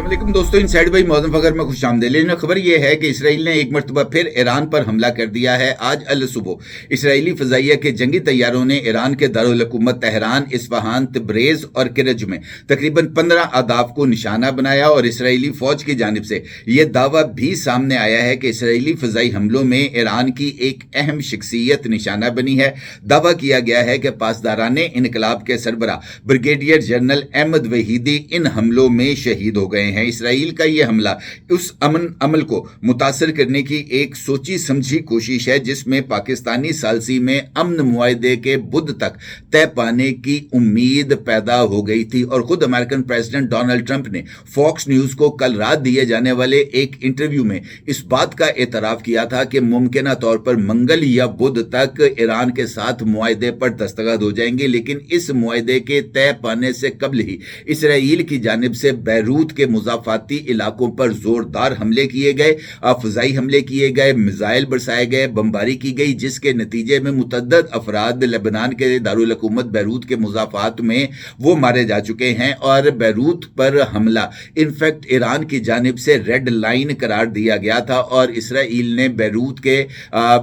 वालेकुम दोस्तों, inside by Maujam फकर में खुश आमदीद। लेकिन खबर यह है कि इसराइल ने एक मरतबा फिर ईरान पर हमला कर दिया है। आज अल सुबह इसराइली फजाइया के जंगी तैयारों ने ईरान के दारुल हुकूमत तेहरान, इस्फहान, तब्रेज और किरज में तकरीबन 15 अहदाफ को निशाना बनाया और इसराइली फौज की जानिब से यह दावा भी सामने आया है कि इसराइली फजाई हमलों में ईरान की एक अहम शख्सियत निशाना बनी है। दावा किया गया है कि पासदाराने इनकलाब के सरबरा ब्रिगेडियर जनरल अहमद वहीदी इन हमलों में शहीद हो गए हैं। इसराइल का यह हमला उस अमल को मुतासर करने की एक सोची समझी कोशिश है जिसमें पाकिस्तानी सालसी में अमन मुआहदे के बुध तक तय पाने की उम्मीद पैदा हो गई थी। और खुद अमेरिकन प्रेसिडेंट डोनाल्ड ट्रंप ने फॉक्स न्यूज को कल रात दिए जाने वाले एक इंटरव्यू में इस बात का एतराफ किया था कि मुमकिन तौर पर मंगल या बुध तक ईरान के साथ मुआहदे पर दस्तखत हो जाएंगे, लेकिन इस मुआहदे के तय पाने से कबल ही इसराइल की जानिब से बैरूत के मुजाफाती इलाकों पर जोरदार हमले किए गए, फजाई हमले किए गए, मिसाइल बरसाए गए, बमबारी की गई, जिसके नतीजे में मुतअद्दिद अफराद लेबनान के दारुल हुकूमत बैरूत के मुजाफात में वो मारे जा चुके हैं। और बैरूत पर हमला इनफैक्ट ईरान की जानिब से रेड लाइन करार दिया गया था और इसराइल ने बैरूत के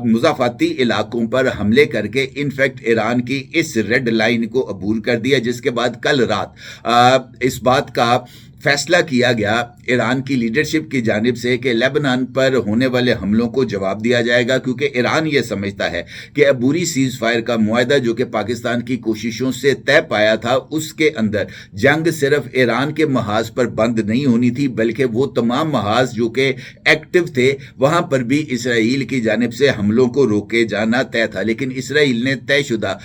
मुजाफाती इलाकों पर हमले करके इनफैक्ट ईरान की इस रेड लाइन को अबूर कर दिया, जिसके बाद कल रात इस बात का फैसला किया गया ईरान की लीडरशिप की जानिब से कि लेबनान पर होने वाले हमलों को जवाब दिया जाएगा, क्योंकि ईरान ये समझता है कि अबूरी सीज फायर का मुआहदा जो कि पाकिस्तान की कोशिशों से तय पाया था, उसके अंदर जंग सिर्फ ईरान के महाज पर बंद नहीं होनी थी बल्कि वो तमाम महाज जो कि एक्टिव थे वहां पर भी इसराइल की जानिब से हमलों को रोके जाना तय था। लेकिन इसराइल ने तयशुदा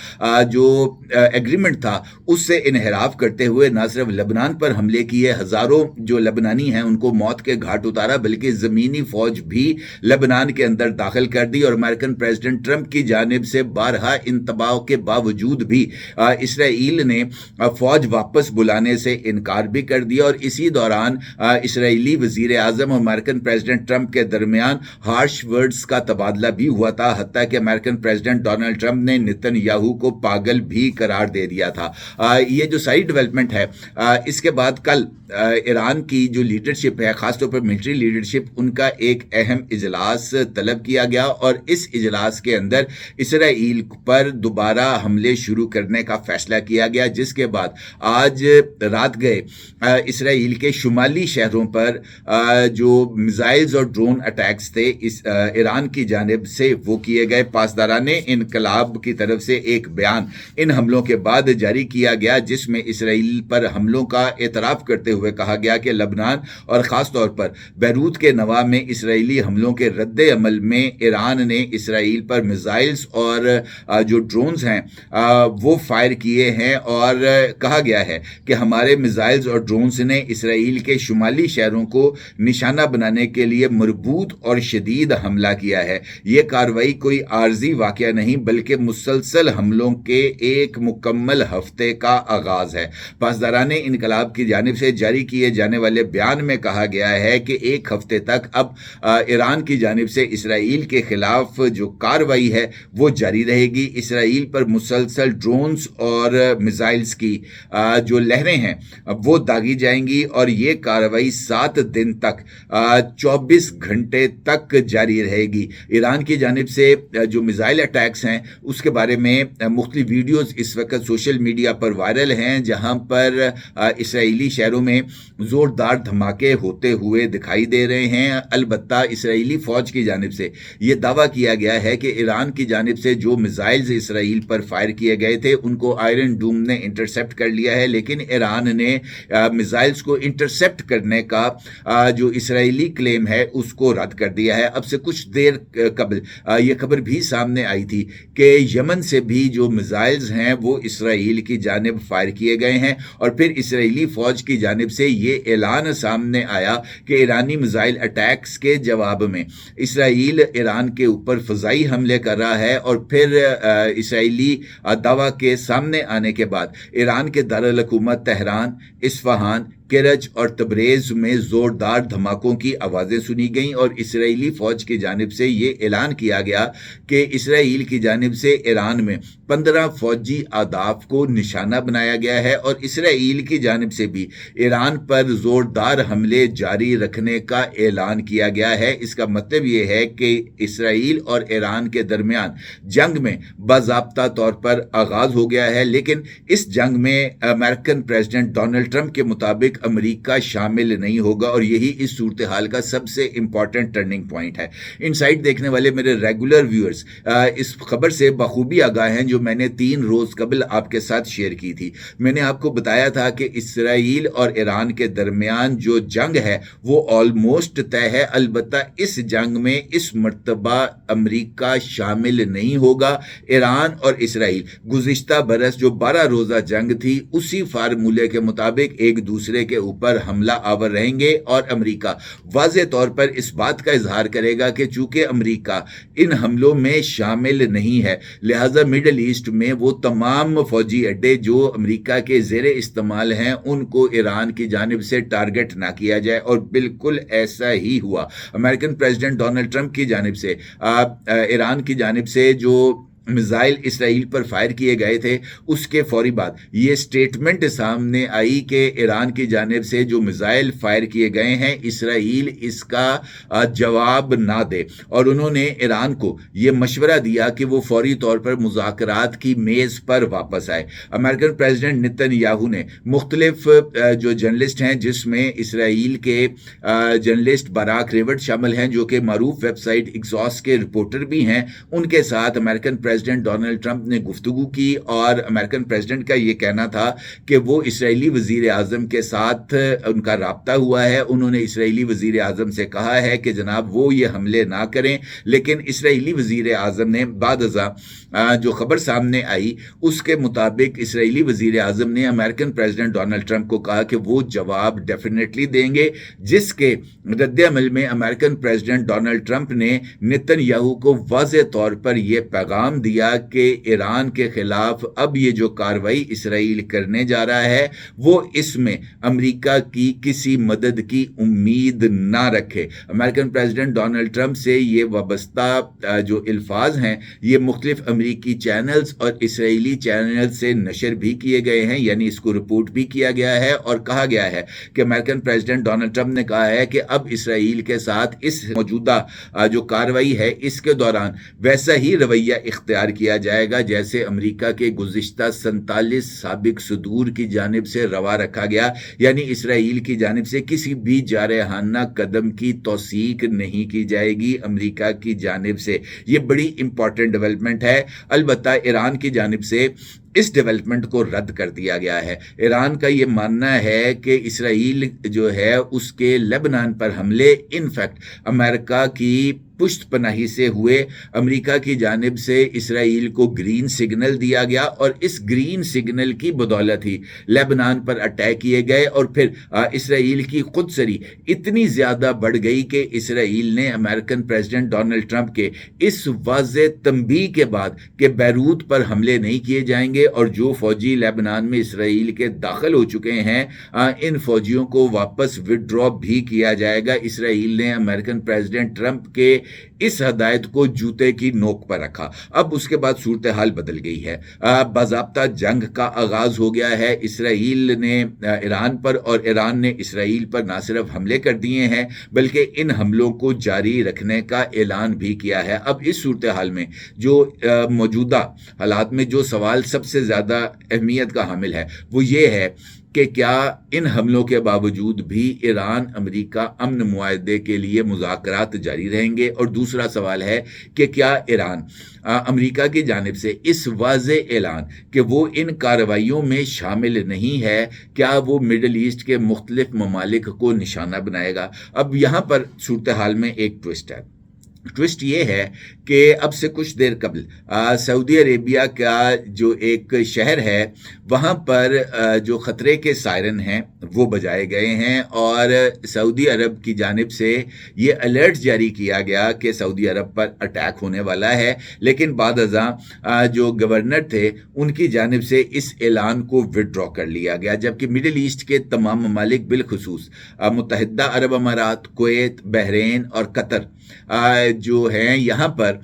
जो एग्रीमेंट था उससे इनहराफ करते हुए न सिर्फ लेबनान पर हमले किए, हजारों जो लेबनानी हैं उनको मौत के घाट उतारा, बल्कि जमीनी फौज भी लेबनान के अंदर दाखिल कर दी। और अमेरिकन प्रेसिडेंट ट्रंप की जानिब से बारहा इंतबाह के बावजूद भी इसराइल ने फौज वापस बुलाने से इनकार भी कर दिया। और इसी दौरान इसराइली वजीर आजम और अमेरिकन प्रेसिडेंट ट्रंप के दरमियान हार्श वर्ड्स का तबादला भी हुआ था, हत्ता कि अमेरिकन प्रेसिडेंट डोनाल्ड ट्रंप ने नेतन्याहू को पागल भी करार दे दिया था। ये जो सारी डेवलपमेंट है, इसके बाद कल ईरान की जो लीडरशिप है, खासतौर पर मिलिट्री लीडरशिप, उनका एक अहम इजलास तलब किया गया और इस इजलास के अंदर इसराइल पर दोबारा हमले शुरू करने का फैसला किया गया, जिसके बाद आज रात गए इसराइल के शुमाली शहरों पर जो मिसाइल्स और ड्रोन अटैक्स थे इस ईरान की जानिब से वो किए गए। पासदाराने इनकलाब की तरफ से एक बयान इन हमलों के बाद जारी किया गया, जिसमें इसराइल पर हमलों का एतराफ करते हुए कहा गया कि लेबनान और खास तौर पर बैरूत के नवा में इसराइली हमलों के रद्दे अमल में ईरान ने इसराइल पर मिसाइल्स और जो ड्रोन्स हैं वो फायर किए हैं। और कहा गया है कि हमारे मिसाइल्स और ड्रोन्स ने इसराइल के शुमाली शहरों को निशाना बनाने के लिए मरबूत और शदीद हमला किया है। यह कार्रवाई कोई आर्जी वाकया नहीं बल्कि मुसलसल हमलों के एक मुकम्मल हफ्ते का आगाज है। पासदाराने इनकलाब की जानिब से जारी किए जाने वाले बयान में कहा गया है कि एक हफ्ते तक अब ईरान की जानिब से इसराइल के खिलाफ जो कार्रवाई है वो जारी रहेगी। इसराइल पर मुसलसल ड्रोन्स और मिसाइल्स की जो लहरें हैं वो दागी जाएंगी और ये कार्रवाई 7 दिन तक 24 घंटे तक जारी रहेगी। ईरान की जानिब से जो मिसाइल अटैक्स हैं उसके बारे में मुख्तलिफ वीडियोस इस वक्त सोशल मीडिया पर वायरल हैं, जहां पर इसराइली शहरों में जोरदार धमाके होते हुए दिखाई दे रहे हैं। अलबत्ता इसराइली फौज की जानिब से यह दावा किया गया है कि ईरान की जानिब से जो मिसाइल्स इसराइल पर फायर किए गए थे उनको आयरन डूम ने इंटरसेप्ट कर लिया है, लेकिन ईरान ने मिसाइल्स को इंटरसेप्ट करने का जो इसराइली क्लेम है उसको रद्द कर दिया है। अब से कुछ देर कबल यह खबर भी सामने आई थी कि यमन से भी जो मिसाइल्स हैं वो इसराइल की जानिब फायर किए गए हैं और फिर इसराइली फौज की जानिब से ये ऐलान सामने आया कि ईरानी मिसाइल अटैक्स के जवाब में इसराइल ईरान के ऊपर फजाई हमले कर रहा है। और फिर इसराइली दावा के सामने आने के बाद ईरान के दारुल हुकूमत तेहरान, इस्फहान, کرج اور تبریز میں زوردار دھماکوں کی آوازیں سنی گئیں اور اسرائیلی فوج کی جانب سے یہ اعلان کیا گیا کہ اسرائیل کی جانب سے ایران میں 15 فوجی اہداف کو نشانہ بنایا گیا ہے اور اسرائیل کی جانب سے بھی ایران پر زوردار حملے جاری رکھنے کا اعلان کیا گیا ہے۔ اس کا مطلب یہ ہے کہ اسرائیل اور ایران کے درمیان جنگ میں باضابطہ طور پر آغاز ہو گیا ہے، لیکن اس جنگ میں امریکن پریزیڈنٹ ڈونلڈ ٹرمپ کے مطابق امریکہ شامل نہیں ہوگا اور یہی اس صورتحال کا سب سے امپورٹنٹ ٹرننگ پوائنٹ ہے۔ ان سائٹ دیکھنے والے میرے ریگولر ویورز اس خبر سے بخوبی آگاہ ہیں جو میں نے 3 روز قبل آپ کے ساتھ شیئر کی تھی۔ میں نے آپ کو بتایا تھا کہ اسرائیل اور ایران کے درمیان جو جنگ ہے وہ آلموسٹ طے ہے، البتہ اس جنگ میں اس مرتبہ امریکہ شامل نہیں ہوگا۔ ایران اور اسرائیل گزشتہ برس جو 12 روزہ جنگ تھی اسی فارمولے کے مطابق ایک دوسرے کے اوپر حملہ آور رہیں گے اور امریکہ واضح طور پر اس بات کا اظہار کرے گا کہ چونکہ امریکہ ان حملوں میں شامل نہیں ہے لہذا مڈل ایسٹ میں وہ تمام فوجی اڈے جو امریکہ کے زیر استعمال ہیں ان کو ایران کی جانب سے ٹارگٹ نہ کیا جائے، اور بالکل ایسا ہی ہوا۔ امریکن پریزیڈنٹ ڈونلڈ ٹرمپ کی جانب سے ایران کی جانب سے جو میزائل اسرائیل پر فائر کیے گئے تھے اس کے فوری بعد یہ سٹیٹمنٹ سامنے آئی کہ ایران کی جانب سے جو میزائل فائر کیے گئے ہیں اسرائیل اس کا جواب نہ دے، اور انہوں نے ایران کو یہ مشورہ دیا کہ وہ فوری طور پر مذاکرات کی میز پر واپس آئے۔ امریکن پریزیڈنٹ نیتن یاہو نے مختلف جو جرنلسٹ ہیں جس میں اسرائیل کے جرنلسٹ باراک ریورڈ شامل ہیں جو کہ معروف ویب سائٹ ایکزوس کے رپورٹر بھی ہیں، ان کے ساتھ امریکن پریزیڈنٹ ڈونلڈ ٹرمپ نے گفتگو کی اور امریکن پریزیڈنٹ کا یہ کہنا تھا کہ وہ اسرائیلی وزیر اعظم کے ساتھ ان کا رابطہ ہوا ہے۔ انہوں نے اسرائیلی وزیر اعظم سے کہا ہے کہ جناب وہ یہ حملے نہ کریں، لیکن اسرائیلی وزیر اعظم نے بعد ازاں جو خبر سامنے آئی اس کے مطابق اسرائیلی وزیر اعظم نے امریکن پریزیڈنٹ ڈونلڈ ٹرمپ کو کہا کہ وہ جواب ڈیفینیٹلی دیں گے، جس کے رد عمل میں امریکن پریزیڈنٹ ڈونلڈ ٹرمپ نے نیتن یاہو کو واضح طور پر یہ پیغام دیا کہ ایران کے خلاف اب یہ جو کارروائی اسرائیل کرنے جا رہا ہے وہ اس میں امریکہ کی کسی مدد کی امید نہ رکھے۔ امریکن پریزیڈنٹ ڈونلڈ ٹرمپ سے یہ وابستہ جو الفاظ ہیں یہ مختلف امریکی چینلز اور اسرائیلی چینلز سے نشر بھی کیے گئے ہیں، یعنی اس کو رپورٹ بھی کیا گیا ہے اور کہا گیا ہے کہ امریکن پریزیڈنٹ ڈونلڈ ٹرمپ نے کہا ہے کہ اب اسرائیل کے ساتھ اس موجودہ جو کارروائی ہے اس کے دوران ویسا ہی رویہ اختیار کیا جائے گا جیسے امریکہ کے گزشتہ 47 سابق صدور کی جانب سے روا رکھا گیا، یعنی اسرائیل کی جانب سے کسی بھی جارحانہ قدم کی توثیق نہیں کی جائے گی امریکہ کی جانب سے۔ یہ بڑی امپورٹنٹ ڈیولپمنٹ ہے، البتہ ایران کی جانب سے اس ڈیولپمنٹ کو رد کر دیا گیا ہے۔ ایران کا یہ ماننا ہے کہ اسرائیل جو ہے اس کے لبنان پر حملے انفیکٹ امریکہ کی پشت پناہی سے ہوئے، امریکہ کی جانب سے اسرائیل کو گرین سگنل دیا گیا اور اس گرین سگنل کی بدولت ہی لبنان پر اٹیک کیے گئے، اور پھر اسرائیل کی خودسری اتنی زیادہ بڑھ گئی کہ اسرائیل نے امریکن پریزیڈنٹ ڈونلڈ ٹرمپ کے اس واضح تنبیہ کے بعد کہ بیروت پر حملے نہیں کیے جائیں گے اور جو فوجی لبنان میں اسرائیل کے داخل ہو چکے ہیں ان فوجیوں کو واپس وڈرا بھی کیا جائے گا، اسرائیل نے امریکن پریزیڈنٹ ٹرمپ کے اس ہدایت کو جوتے کی نوک پر رکھا۔ اب اس کے بعد صورتحال بدل گئی ہے، باضابطہ جنگ کا آغاز ہو گیا ہے۔ اسرائیل نے ایران پر اور ایران نے اسرائیل پر نہ صرف حملے کر دیے ہیں بلکہ ان حملوں کو جاری رکھنے کا اعلان بھی کیا ہے۔ اب اس صورتحال میں جو موجودہ حالات میں جو سوال سب سے زیادہ اہمیت کا حامل ہے وہ یہ ہے کہ کیا ان حملوں کے باوجود بھی ایران امریکہ امن معاہدے کے لیے مذاکرات جاری رہیں گے، اور دوسرا سوال ہے کہ کیا ایران امریکہ کی جانب سے اس واضح اعلان کہ وہ ان کارروائیوں میں شامل نہیں ہے کیا وہ مڈل ایسٹ کے مختلف ممالک کو نشانہ بنائے گا۔ اب یہاں پر صورتحال میں ایک ٹوسٹ ہے، ट्विस्ट ये है कि अब से कुछ देर कबल सऊदी अरेबिया का जो एक शहर है वहाँ पर जो ख़तरे के सायरन हैं वो बजाए गए हैं और सऊदी अरब की जानिब से ये अलर्ट जारी किया गया कि सऊदी अरब पर अटैक होने वाला है, लेकिन बाद अज़ां जो गवर्नर थे उनकी जानिब से इस ऐलान को विड्रॉ कर लिया गया, जबकि मिडिल ईस्ट के तमाम ममालिक बिलखुसूस मुत्तहिदा अरब अमारात, कुवैत, बहरीन और कतर जो हैं यहाँ पर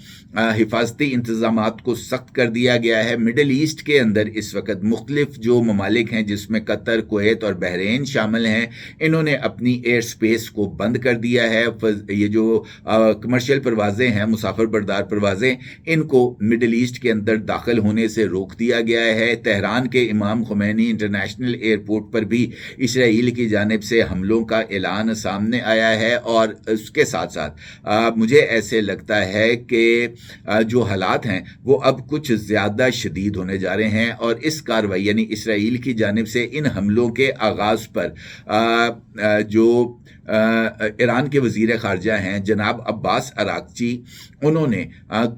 हिफाजती इंतज़ामात को सख्त कर दिया गया है। मिडिल ईस्ट के अंदर इस वक्त मुख्तलिफ जो ममालिक हैं जिसमें कतर, कुवैत और बहरीन शामिल हैं, इन्होंने अपनी एयर स्पेस को बंद कर दिया है। ये जो कमर्शियल परवाज़ें हैं, मुसाफिर बरदार परवाज़ें, इनको मिडिल ईस्ट के अंदर दाखिल होने से रोक दिया गया है। तेहरान के इमाम खुमैनी इंटरनेशनल एयरपोर्ट पर भी इसराइल की जानिब से हमलों का ऐलान सामने आया है और उसके साथ साथ मुझे ऐसे लगता है कि जो हालात हैं वो अब कुछ ज़्यादा शदीद होने जा रहे हैं और इस कार्रवाई यानी इसराइल की जानिब से इन हमलों के आगाज़ पर जो ईरान के वज़ीर ख़ारजा हैं जनाब अब्बास अराक़ची, उन्होंने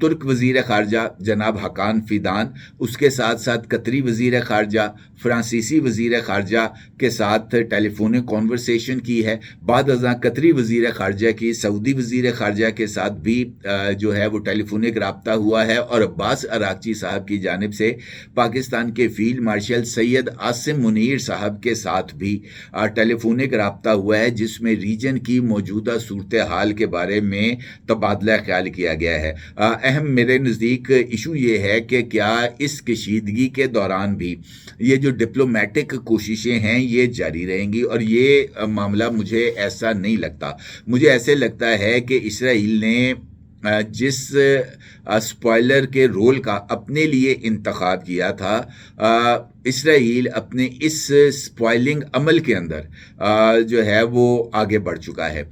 तुर्क वज़ीर ख़ारजा जनाब हकान फ़िदान, उसके साथ साथ कतरी वज़ीर ख़ारजा, फ्रांसीसी वज़ीर ख़ारजा के साथ टेलीफोनिक कॉन्वर्सेशन की है। बाद अज़ां कतरी वज़ीर ख़ारजा की सऊदी वज़ीर ख़ारजा के साथ भी जो है वो टेलीफोनिक राब्ता हुआ है और अब्बास अराक़ची साहब की जानिब से पाकिस्तान के फ़ील्ड मार्शल सैयद आसिम मुनीर साहब के साथ भी टेलीफोनिक राब्ता हुआ है, जिसमें रीजन की मौजूदा सूरत हाल के बारे में तबादला ख्याल किया गया है। अहम मेरे नज़दीक इशू ये है कि क्या इस कशीदगी के दौरान भी ये जो डिप्लोमेटिक कोशिशें हैं ये जारी रहेंगी, और ये मामला मुझे ऐसा नहीं लगता। मुझे ऐसे लगता है कि इसराइल ने जिस स्पॉइलर के रोल का अपने लिए इंतखाब किया था, इसराइल अपने इस स्पॉइलिंग अमल के अंदर जो है वो आगे बढ़ चुका है।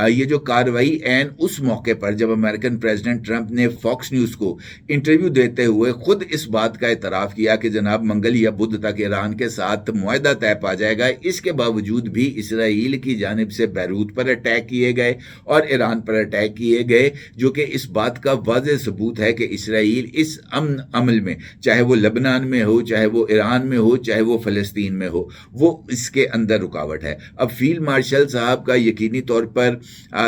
ये जो कार्रवाई एन उस मौके पर जब अमेरिकन प्रेसिडेंट ट्रंप ने फॉक्स न्यूज़ को इंटरव्यू देते हुए खुद इस बात का इतराफ़ किया कि जनाब मंगल या बुध तक ईरान के साथ मुआहदा तय पा जाएगा, इसके बावजूद भी इसराइल की जानिब से बैरूत पर अटैक किए गए और ईरान पर अटैक किए गए, जो कि इस बात का वाज़ेह सबूत है कि इसराइल इस अमन अमल में, चाहे वो लबनान में हो, चाहे वो ईरान में हो, चाहे वो फ़लस्तीन में हो, वो इसके अंदर रुकावट है। अब फील्ड मार्शल साहब का यकीनी तौर पर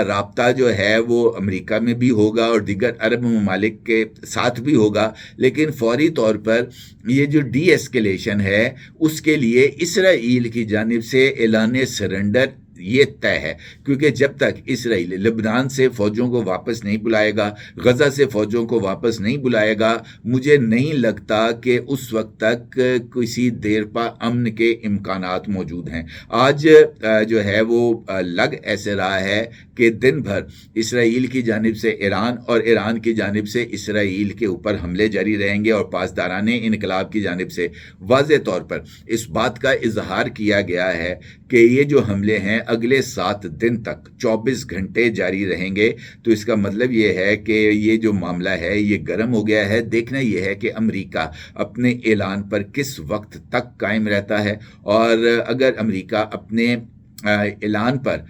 राब्ता जो है वो अमेरिका में भी होगा और दीगर अरब ममालिक के साथ भी होगा, लेकिन फौरी तौर पर ये जो डी एस्केलेशन है उसके लिए इसराइल की जानिब से ऐलान सरेंडर ये तय है, क्योंकि जब तक इसराइल लेबनान से फ़ौजों को वापस नहीं बुलाएगा, गज़ा से फ़ौजों को वापस नहीं बुलाएगा, मुझे नहीं लगता कि उस वक्त तक किसी देर पा अमन के इम्कानात मौजूद हैं। आज जो है वो लग ऐसे रहा है कि दिन भर इसराइल की जानिब से ईरान और ईरान की जानिब से इसराइल के ऊपर हमले जारी रहेंगे और पासदाराने इनकलाब की जानिब से वाज़ेह तौर पर इस बात का इजहार किया गया है कि ये जो हमले हैं अगले 7 दिन तक 24 घंटे जारी रहेंगे। तो इसका मतलब ये है कि ये जो मामला है ये गर्म हो गया है। देखना ये है कि अमेरिका अपने ऐलान पर किस वक्त तक कायम रहता है, और अगर अमेरिका अपने ऐलान पर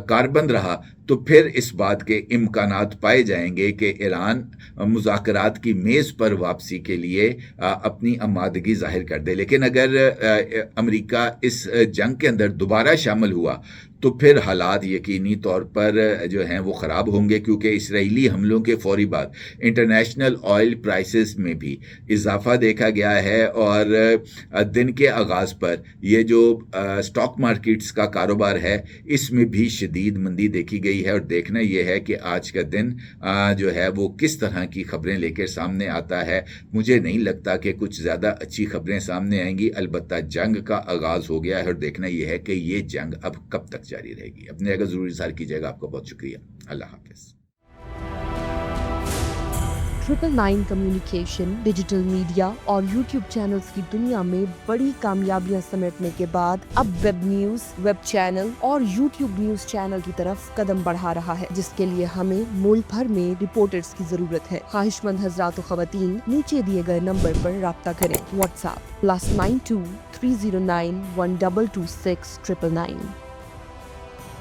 कारबंद रहा तो फिर इस बात के इम्कानात पाए जाएंगे कि ईरान मुज़ाकरात की मेज़ पर वापसी के लिए अपनी आमादगी जाहिर कर दे। लेकिन अगर अमेरिका इस जंग के अंदर दोबारा शामिल हुआ तो फिर हालात यकीनी तौर पर जो हैं वो ख़राब होंगे, क्योंकि इसराइली हमलों के फौरी बाद इंटरनेशनल ऑयल प्राइसेस में भी इजाफा देखा गया है और दिन के आगाज़ पर ये जो स्टॉक मार्केट्स का कारोबार है इसमें भी शदीद मंदी देखी गई है। और देखना ये है कि आज का दिन जो है वो किस तरह की खबरें लेकर सामने आता है। मुझे नहीं लगता कि कुछ ज़्यादा अच्छी खबरें सामने आएंगी, अलबत्ता जंग का आगाज़ हो गया है और देखना ये है कि ये जंग अब कब तक जारी रहेगी। अपने अगर ज़रूरी सार कीजिएगा। आपका बहुत शुक्रिया। अल्लाह हाफ़िज़। 999 कम्युनिकेशन, डिजिटल मीडिया और यूट्यूब चैनल्स की दुनिया में बड़ी कामयाबियां समेटने के बाद अब वेब न्यूज, वेब चैनल और यूट्यूब न्यूज चैनल की तरफ कदम बढ़ा रहा है, जिसके लिए हमें मुल्क भर में रिपोर्टर्स की जरूरत है। ख्वाहिशमंद हजरात व ख़वातीन नीचे दिए गए नंबर पर राब्ता करें। व्हाट्सएप +92 309 1226 999।